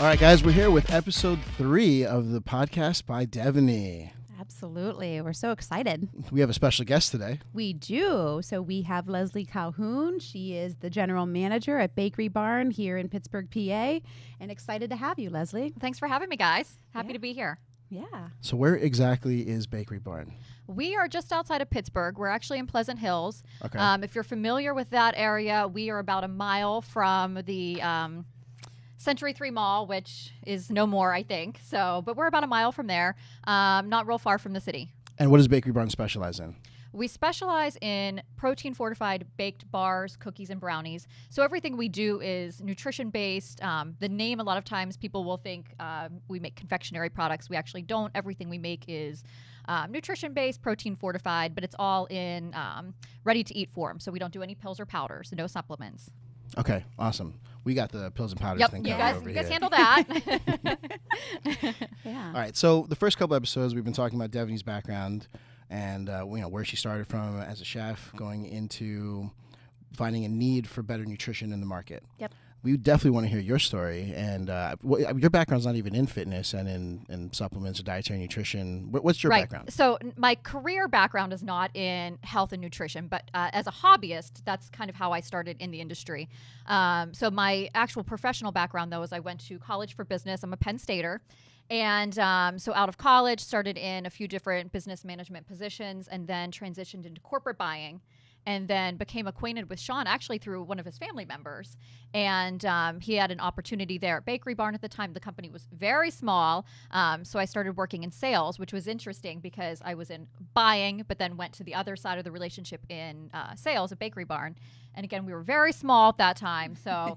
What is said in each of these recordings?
All right, guys, we're here with episode 3 of the podcast by Devenee. Absolutely. We're so excited. We have a special guest today. We do. So we have Leslie Calhoun. She is the general manager at Bakery Barn here in Pittsburgh, PA. And excited to have you, Leslie. Thanks for having me, guys. Happy to be here. Yeah. So where exactly is Bakery Barn? We are just outside of Pittsburgh. We're actually in Pleasant Hills. Okay. If you're familiar with that area, we are about a mile from the Century 3 Mall, which is no more, I think. So, but we're about a mile from there, not real far from the city. And what does Bakery Barn specialize in? We specialize in protein-fortified baked bars, cookies, and brownies. So everything we do is nutrition-based. The name, a lot of times, people will think we make confectionery products. We actually don't. Everything we make is nutrition-based, protein-fortified, but it's all in ready-to-eat form. So we don't do any pills or powders, no supplements. Okay, awesome. We got the pills and powders Yep, thing you covered guys, over you guys here. handle that. Yeah. All right, so the first couple episodes, we've been talking about Devenee's background and where she started from as a chef, going into finding a need for better nutrition in the market. Yep. We definitely want to hear your story, and your background's not even in fitness and in supplements or dietary nutrition. What's your background? So my career background is not in health and nutrition, but as a hobbyist, that's kind of how I started in the industry. So my actual professional background, though, is I went to college for business. I'm a Penn Stater. And so out of college, started in a few different business management positions and then transitioned into corporate buying. And then became acquainted with Sean actually through one of his family members. And he had an opportunity there at Bakery Barn at the time. The company was very small. So I started working in sales, which was interesting because I was in buying, but then went to the other side of the relationship in sales at Bakery Barn. And again, we were very small at that time. So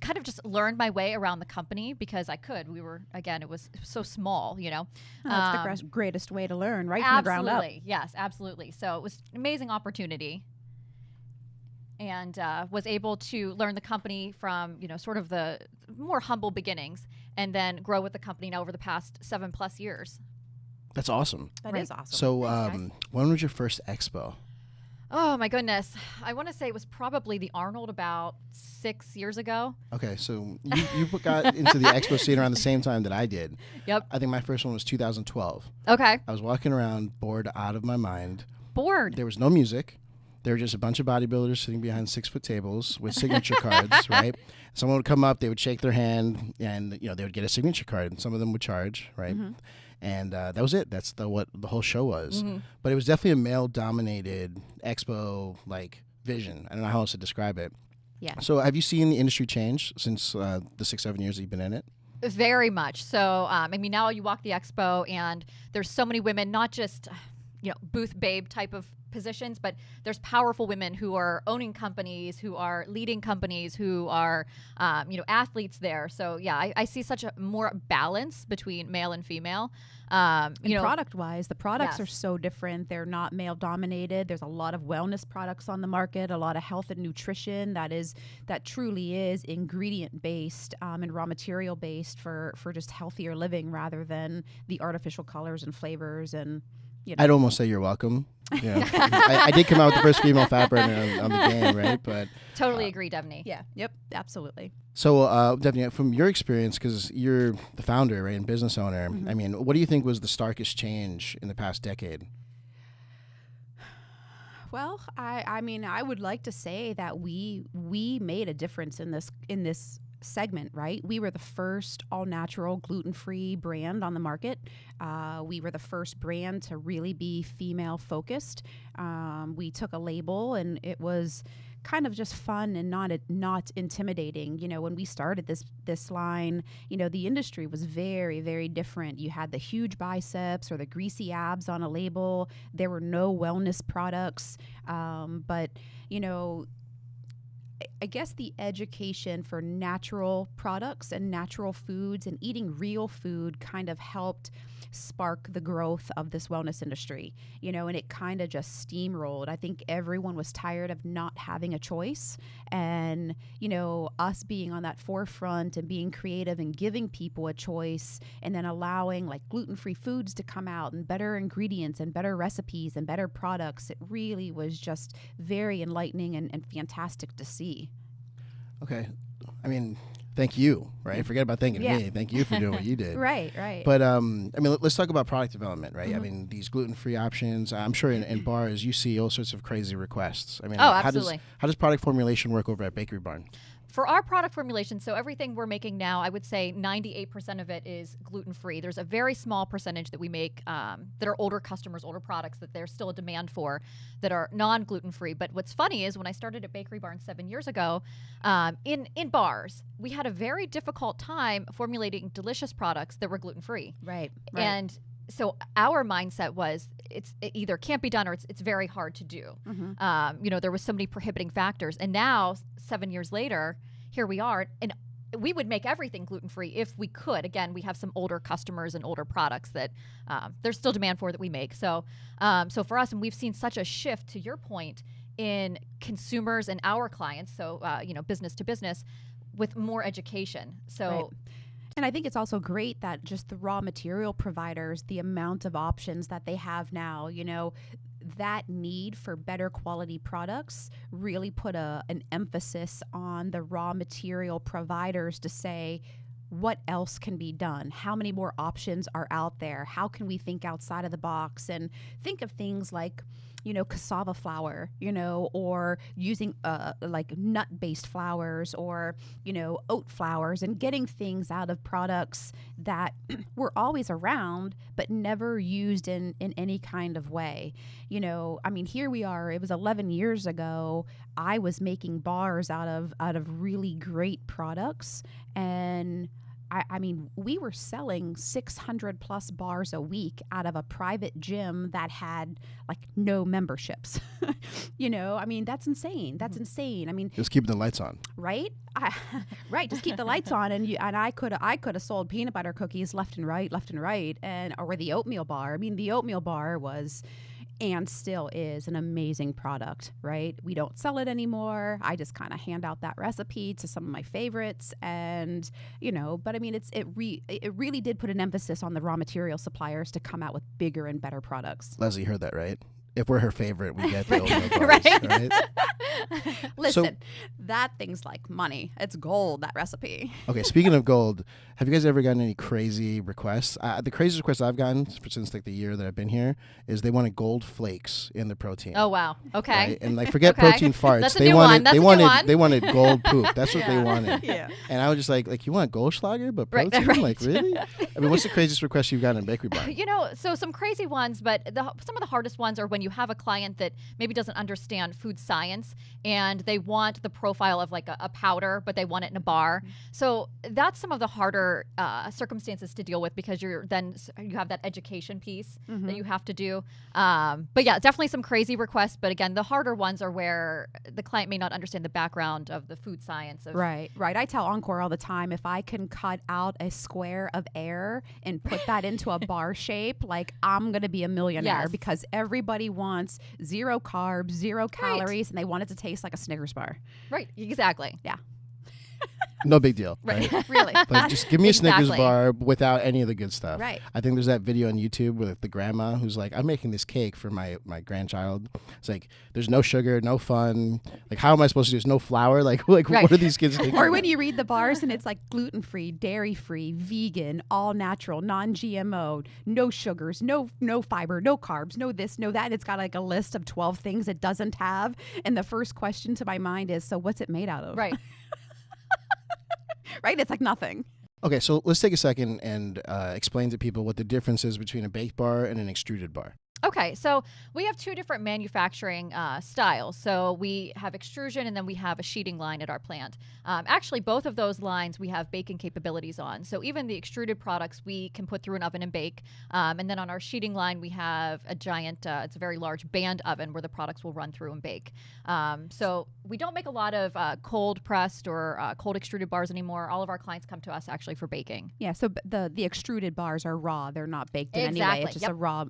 kind of just learned my way around the company because I could. We were, again, it was so small, you know. That's the greatest way to learn, right from the ground up. Absolutely. Yes, absolutely. So it was an amazing opportunity. And was able to learn the company from, sort of the more humble beginnings and then grow with the company now over the past 7+ years. That's awesome. That is awesome. So Thanks, when was your first expo? Oh, my goodness. I want to say it was probably the Arnold about 6 years ago. Okay, so you got into the expo scene around the same time that I did. Yep. I think my first one was 2012. Okay. I was walking around bored out of my mind. Bored. There was no music. There were just a bunch of bodybuilders sitting behind 6-foot tables with signature cards, right? Someone would come up, they would shake their hand, and they would get a signature card, and some of them would charge, right? Mm-hmm. And that was it. That's what the whole show was. Mm-hmm. But it was definitely a male-dominated expo vision. I don't know how else to describe it. Yeah. So have you seen the industry change since the 6-7 years that you've been in it? Very much. So now you walk the expo, and there's so many women, not just booth babe type of positions, but there's powerful women who are owning companies, who are leading companies, who are athletes there. So yeah, I see such a more balance between male and female. Product wise, the products Yes. are so different. They're not male dominated. There's a lot of wellness products on the market, a lot of health and nutrition that truly is ingredient based and raw material based for just healthier living rather than the artificial colors and flavors and I'd almost say you're welcome. I did come out with the first female fat burner on the game, right? But totally agree, Devenee. Yeah. Yep. Absolutely. So, Devenee, from your experience, because you're the founder, right, and business owner, mm-hmm. I mean, what do you think was the starkest change in the past decade? Well, I would like to say that we made a difference in this segment, right? We were the first all-natural, gluten-free brand on the market. We were the first brand to really be female-focused. We took a label, and it was kind of just fun and not intimidating. When we started this line, the industry was very, very different. You had the huge biceps or the greasy abs on a label. There were no wellness products, but I guess the education for natural products and natural foods and eating real food kind of helped spark the growth of this wellness industry, and it kind of just steamrolled. I think everyone was tired of not having a choice, and, us being on that forefront and being creative and giving people a choice and then allowing gluten-free foods to come out and better ingredients and better recipes and better products. It really was just very enlightening and fantastic to see. Okay. I mean, thank you, right? Forget about thanking me. Thank you for doing what you did. Right. But I mean, let's talk about product development, right? I mean, these gluten-free options. I'm sure in bars you see all sorts of crazy requests. I mean, absolutely. How does product formulation work over at Bakery Barn? For our product formulation, so everything we're making now, I would say 98% of it is gluten-free. There's a very small percentage that we make that are older customers, older products that there's still a demand for that are non-gluten-free. But what's funny is when I started at Bakery Barn 7 years ago, in bars, we had a very difficult time formulating delicious products that were gluten-free. Right. And so our mindset was it either can't be done or it's very hard to do. There was so many prohibiting factors. And now, 7 years later, here we are. And we would make everything gluten-free if we could. Again, we have some older customers and older products that there's still demand for that we make. So for us, and we've seen such a shift, to your point, in consumers and our clients, so business to business, with more education. So. Right. And I think it's also great that just the raw material providers, the amount of options that they have now, that need for better quality products really put an emphasis on the raw material providers to say, what else can be done? How many more options are out there? How can we think outside of the box and think of things like, cassava flour, or using like nut-based flours or, oat flours, and getting things out of products that were always around but never used in any kind of way. Here we are. It was 11 years ago. I was making bars out of really great products, and we were selling 600 plus bars a week out of a private gym that had like no memberships. That's insane. That's insane. Just keeping the lights on. Right? Right. Just keep the lights on. And I could have sold peanut butter cookies left and right, or the oatmeal bar. The oatmeal bar was, and still is, an amazing product, right? We don't sell it anymore. I just kind of hand out that recipe to some of my favorites, and but it really did put an emphasis on the raw material suppliers to come out with bigger and better products. Leslie heard that, right? If we're her favorite, we get the oatmeal bars, right? So, Listen, that thing's like money. It's gold, that recipe. Okay, speaking of gold, have you guys ever gotten any crazy requests? The craziest request I've gotten since like the year that I've been here is they wanted gold flakes in the protein. Oh wow! Okay, right? And like forget protein farts. That's a new one. They wanted gold poop. That's what they wanted. Yeah. And I was just like you want Goldschlager but protein? Right. Like really? What's the craziest request you've gotten in Bakery Barn? So some crazy ones, but some of the hardest ones are when you have a client that maybe doesn't understand food science and they want the profile of like a powder, but they want it in a bar. So that's some of the harder circumstances to deal with, because you have that education piece that you have to do. But yeah, definitely some crazy requests. But again, the harder ones are where the client may not understand the background of the food science. Right. I tell Encore all the time, if I can cut out a square of air and put that into a bar shape, like I'm going to be a millionaire, because everybody wants 0 carbs, 0 calories, and they want it to taste like a Snickers bar. Right. Exactly. Yeah. No big deal. Right. Really. Like, just give me a Snickers bar without any of the good stuff. Right. I think there's that video on YouTube with the grandma who's like, I'm making this cake for my grandchild. It's like, there's no sugar, no fun. Like, how am I supposed to do this? No flour? Like what are these kids thinking? Or when you read the bars and it's like gluten-free, dairy-free, vegan, all natural, non-GMO, no sugars, no fiber, no carbs, no this, no that. And it's got like a list of 12 things it doesn't have. And the first question to my mind is, so what's it made out of? Right. Right? It's like nothing. Okay, so let's take a second and explain to people what the difference is between a baked bar and an extruded bar. Okay, so we have 2 different manufacturing styles. So we have extrusion, and then we have a sheeting line at our plant. Actually, both of those lines we have baking capabilities on. So even the extruded products we can put through an oven and bake. And then on our sheeting line, we have a giant, it's a very large band oven where the products will run through and bake. So we don't make a lot of cold pressed or cold extruded bars anymore. All of our clients come to us actually for baking. Yeah, so the extruded bars are raw. They're not baked in any way. It's just a raw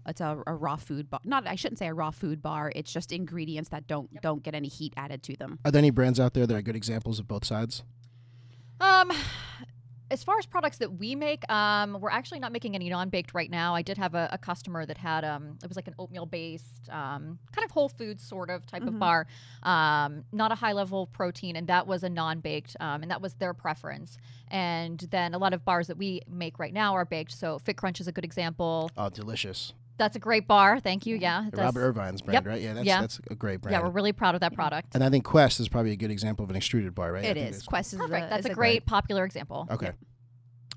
food bar. I shouldn't say a raw food bar. It's just ingredients that don't get any heat added to them. Are there any brands out there that are good examples of both sides? as far as products that we make, we're actually not making any non-baked right now. I did have a customer that had, it was like an oatmeal-based, kind of whole foods sort of type of bar, not a high-level protein, and that was a non-baked, and that was their preference. And then a lot of bars that we make right now are baked, so Fit Crunch is a good example. Oh, delicious. That's a great bar. Thank you. Yeah. Robert Irvine's brand, right? Yeah, that's a great brand. Yeah, we're really proud of that product. And I think Quest is probably a good example of an extruded bar, right? It is. Quest is perfect. That's a great popular example. Okay. Yep.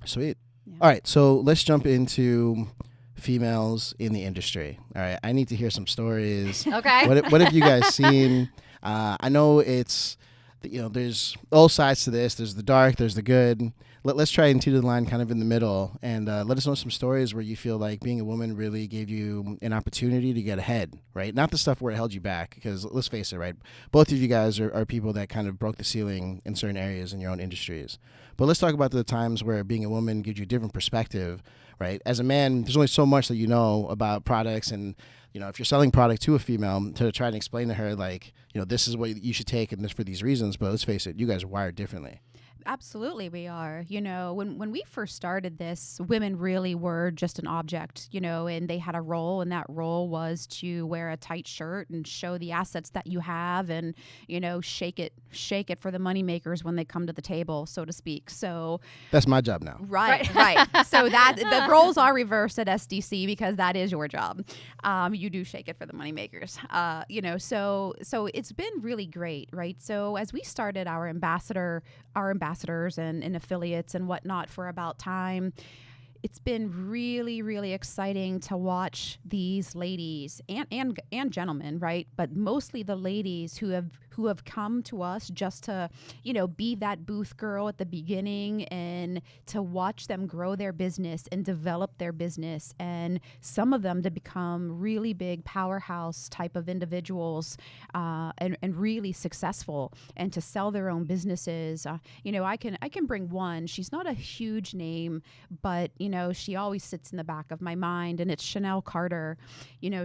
Sweet. Yeah. All right, so let's jump into females in the industry. All right, I need to hear some stories. Okay. What have you guys seen? I know it's, there's all sides to this. There's the dark, there's the good. Let's try and teeter the line kind of in the middle, and let us know some stories where you feel like being a woman really gave you an opportunity to get ahead, right? Not the stuff where it held you back, because let's face it, right? Both of you guys are people that kind of broke the ceiling in certain areas in your own industries. But let's talk about the times where being a woman gives you a different perspective, right? As a man, there's only so much that you know about products, and if you're selling product to a female, to try and explain to her, like, this is what you should take and this for these reasons. But let's face it, you guys are wired differently. Absolutely, we are. When we first started this, women really were just an object, and they had a role, and that role was to wear a tight shirt and show the assets that you have, and shake it for the money makers when they come to the table, so to speak. So so my job now. Right. So that the roles are reversed at SDC, because that is your job. You do shake it for the money makers. So it's been really great, right? So as we started our ambassadors and affiliates and whatnot for About Time, it's been really, really exciting to watch these ladies and gentlemen, right? But mostly the ladies who have come to us just to, be that booth girl at the beginning, and to watch them grow their business and develop their business, and some of them to become really big powerhouse type of individuals, and really successful, and to sell their own businesses. I can bring one. She's not a huge name, but she always sits in the back of my mind, and it's Chanel Carter.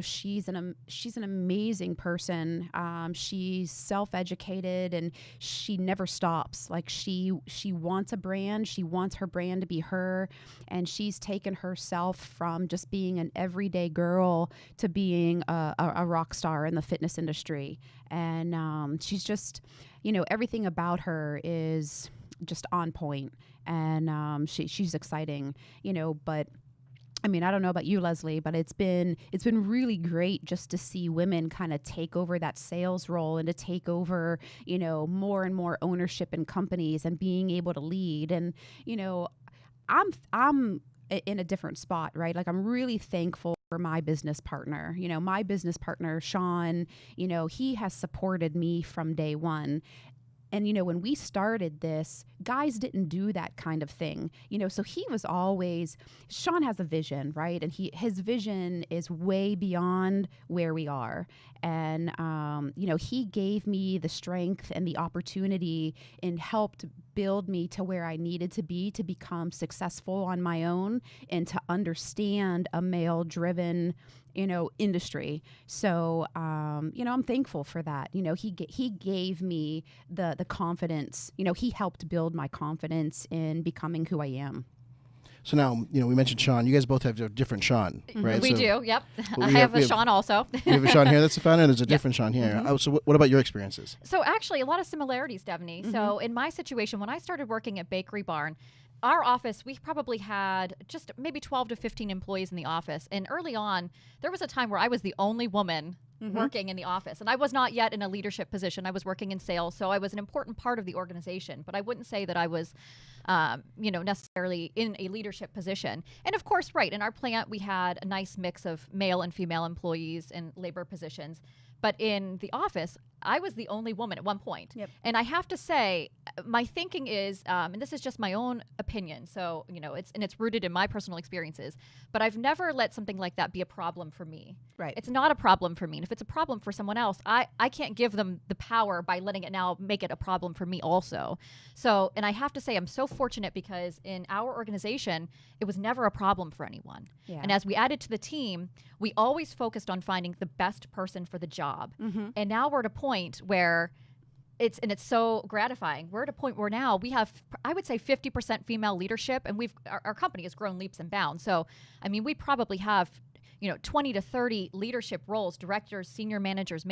She's an amazing person. She's self-educated, and she never stops. Like, she wants a brand. She wants her brand to be her, and she's taken herself from just being an everyday girl to being a rock star in the fitness industry. And she's just, everything about her is just on point, and she's exciting, but I don't know about you, Leslie, but it's been really great just to see women kind of take over that sales role, and to take over, more and more ownership in companies, and being able to lead. And, I'm in a different spot, right? Like, I'm really thankful for my business partner. My business partner, Sean, he has supported me from day one. And, when we started this, guys didn't do that kind of thing, so he was always, Sean has a vision, right? And his vision is way beyond where we are. And, he gave me the strength and the opportunity, and helped build me to where I needed to be to become successful on my own, and to understand a male-driven, industry. So, I'm thankful for that. He gave me the confidence. He helped build my confidence in becoming who I am. So now, we mentioned Sean. You guys both have a different Sean, right? We do, yep. I have a Sean also. We have a Sean here that's the founder, and there's a different Sean here. So what about your experiences? So actually, a lot of similarities, Devenee. So in my situation, when I started working at Bakery Barn, our office, we probably had just maybe 12 to 15 employees in the office. And early on, there was a time where I was the only woman working in the office. And I was not yet in a leadership position. I was working in sales, so I was an important part of the organization. But I wouldn't say that I was, necessarily in a leadership position. And of course, right, in our plant, we had a nice mix of male and female employees in labor positions. But in the office, I was the only woman at one point. Yep. And I have to say, my thinking is, and this is just my own opinion, so, it's rooted in my personal experiences, but I've never let something like that be a problem for me. Right. It's not a problem for me. And if it's a problem for someone else, I can't give them the power by letting it now make it a problem for me also. So, and I have to say, I'm so fortunate, because in our organization, it was never a problem for anyone. Yeah. And as we added to the team, we always focused on finding the best person for the job. And now we're at a point where it's so gratifying. We're at a point where now we have, I would say, 50% female leadership, and our company has grown leaps and bounds. So, I mean, we probably have, 20 to 30 leadership roles, directors, senior managers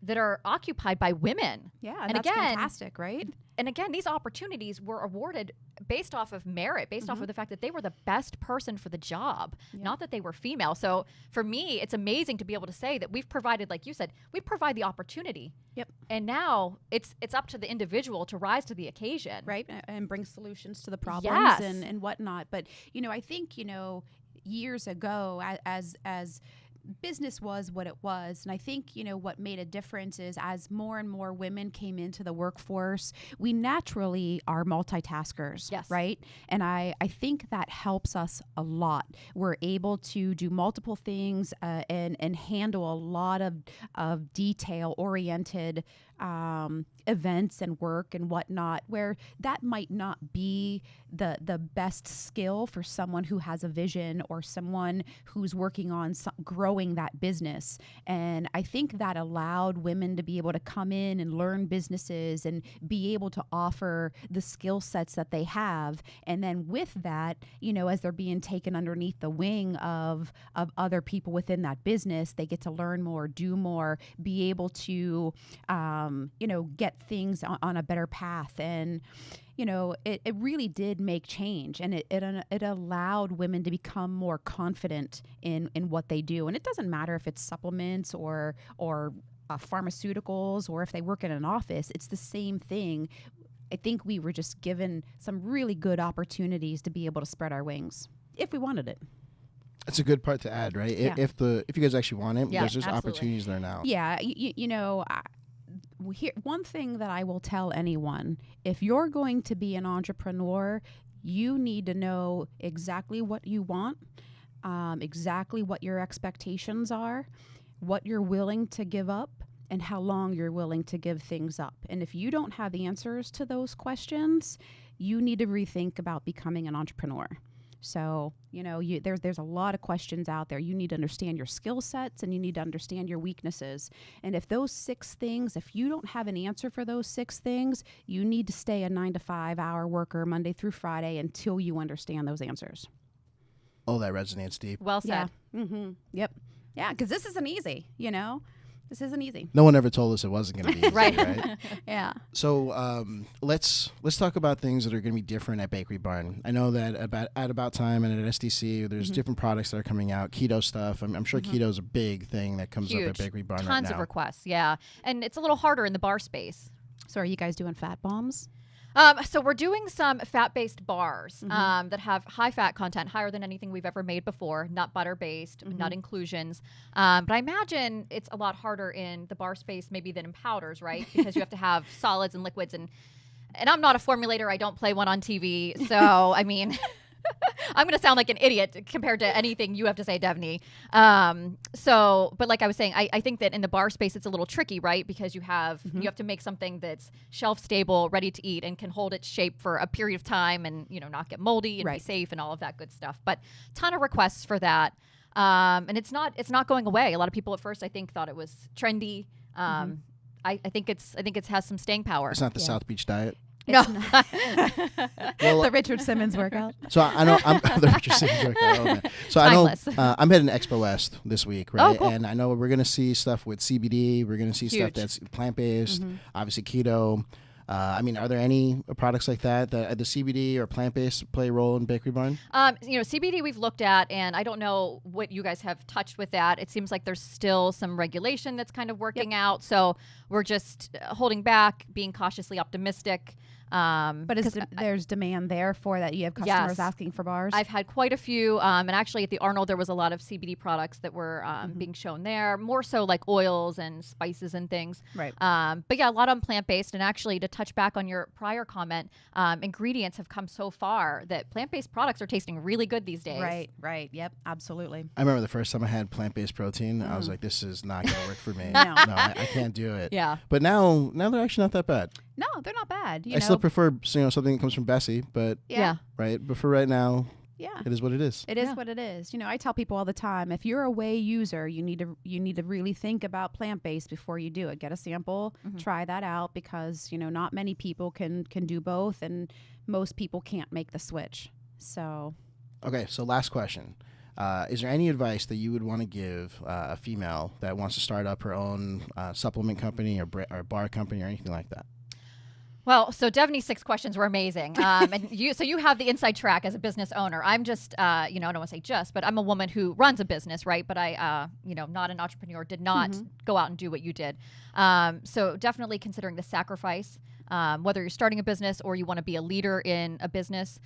that are occupied by women. Yeah, and that's fantastic, right? And again, these opportunities were awarded based off of merit, based off of the fact that they were the best person for the job, not that they were female. So for me, it's amazing to be able to say that we've provided, like you said, we provide the opportunity. Yep. And now it's up to the individual to rise to the occasion. Right, and bring solutions to the problems and whatnot. But, I think, years ago, as business was what it was. And I think, what made a difference is as more and more women came into the workforce, we naturally are multitaskers, right? And I think that helps us a lot. We're able to do multiple things and handle a lot of detail-oriented events and work and whatnot, where that might not be the best skill for someone who has a vision or someone who's working on growing that business. And I think that allowed women to be able to come in and learn businesses and be able to offer the skill sets that they have. And then with that, as they're being taken underneath the wing of other people within that business, they get to learn more, do more, be able to get things on a better path. And it really did make change, and it allowed women to become more confident in what they do. And it doesn't matter if it's supplements or pharmaceuticals, or if they work in an office, it's the same thing. I think we were just given some really good opportunities to be able to spread our wings if we wanted it. That's a good part to add, right? Yeah. If you guys actually want it, there's absolutely. opportunities there now. Yeah, here, one thing that I will tell anyone: if you're going to be an entrepreneur, you need to know exactly what you want, exactly what your expectations are, what you're willing to give up, and how long you're willing to give things up. And if you don't have answers to those questions, you need to rethink about becoming an entrepreneur. So, there's a lot of questions out there. You need to understand your skill sets, and you need to understand your weaknesses. And if those 6 things, if you don't have an answer for those 6 things, you need to stay a 9 to 5 hour worker Monday through Friday until you understand those answers. Oh, that resonates deep. Well said. Yeah. Yep. Yeah, because this isn't easy, This isn't easy. No one ever told us it wasn't going to be easy, right? Yeah. So let's talk about things that are going to be different at Bakery Barn. I know that at About Time and at SDC, there's different products that are coming out, keto stuff. I'm sure keto is a big thing that comes up at Bakery Barn right now. Tons of requests, yeah. And it's a little harder in the bar space. So are you guys doing fat bombs? So we're doing some fat-based bars that have high fat content, higher than anything we've ever made before, nut butter-based, nut inclusions. But I imagine it's a lot harder in the bar space maybe than in powders, right? Because you have to have solids and liquids. And I'm not a formulator. I don't play one on TV. So, I mean... I'm going to sound like an idiot compared to anything you have to say, Devenee. But like I was saying, I think that in the bar space, it's a little tricky, right? Because you have to make something that's shelf stable, ready to eat, and can hold its shape for a period of time, and not get moldy and be safe and all of that good stuff. But ton of requests for that, and it's not going away. A lot of people at first, I think, thought it was trendy. I think it has some staying power. It's not the South Beach diet. No. The Richard Simmons workout. So I know I'm the Richard Simmons workout. Oh, man. So Timeless. I know I'm heading to Expo West this week, right? Oh, cool. And I know we're gonna see stuff with CBD. We're gonna see stuff that's plant-based, obviously keto. Are there any products like that the CBD or plant-based play a role in Bakery Barn? CBD we've looked at, and I don't know what you guys have touched with that. It seems like there's still some regulation that's kind of working out. So we're just holding back, being cautiously optimistic. But there's demand there for that. You have customers asking for bars. I've had quite a few, and actually at the Arnold there was a lot of CBD products that were being shown there, more so like oils and spices and things. Right. But yeah, a lot on plant-based. And actually, to touch back on your prior comment, ingredients have come so far that plant-based products are tasting really good these days. Right. Yep, absolutely. I remember the first time I had plant-based protein, I was like, this is not going to work for me. No. No, I can't do it. Yeah. But now they're actually not that bad. No, they're not bad. I still prefer something that comes from Bessie, but Yeah. right. But for right now, Yeah. It is what it is. It is what it is. I tell people all the time, if you're a whey user, you need to really think about plant-based before you do it. Get a sample, try that out, because not many people can do both, and most people can't make the switch. So okay, so last question. Is there any advice that you would want to give a female that wants to start up her own supplement company or bar company or anything like that? Well, so Devenee's 6 questions were amazing. And you have the inside track as a business owner. I'm just, I don't want to say just, but I'm a woman who runs a business, right? But I, not an entrepreneur, did not go out and do what you did. So definitely considering the sacrifice, whether you're starting a business or you want to be a leader in a business,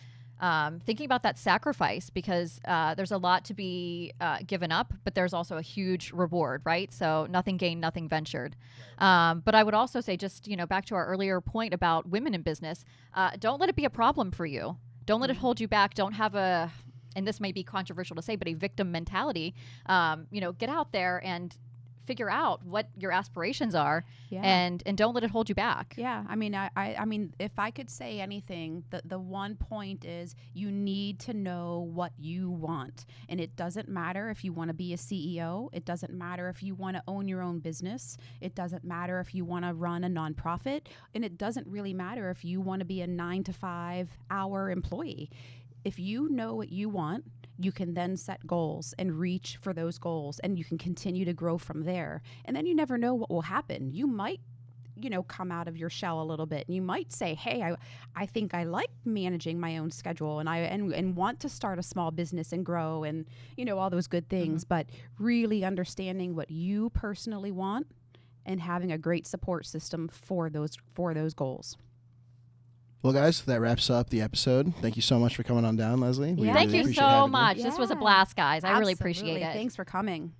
thinking about that sacrifice, because there's a lot to be given up, but there's also a huge reward, right? So nothing gained, nothing ventured. But I would also say, just back to our earlier point about women in business, don't let it be a problem for you. Don't let it hold you back. Don't have and this may be controversial to say, but a victim mentality. Get out there and figure out what your aspirations are, and don't let it hold you back. Yeah, I mean, if I could say anything, the one point is you need to know what you want, and it doesn't matter if you want to be a CEO. It doesn't matter if you want to own your own business. It doesn't matter if you want to run a nonprofit, and it doesn't really matter if you want to be a 9-to-5 hour employee. If you know what you want, you can then set goals and reach for those goals, and you can continue to grow from there. And then you never know what will happen. You might, come out of your shell a little bit, and you might say, hey, I think I like managing my own schedule, and and want to start a small business and grow, and, all those good things. But really understanding what you personally want and having a great support system for those goals. Well, guys, that wraps up the episode. Thank you so much for coming on down, Leslie. Yeah. Thank you so much. you. This was a blast, guys. I really Absolutely. appreciate it. Thanks for coming.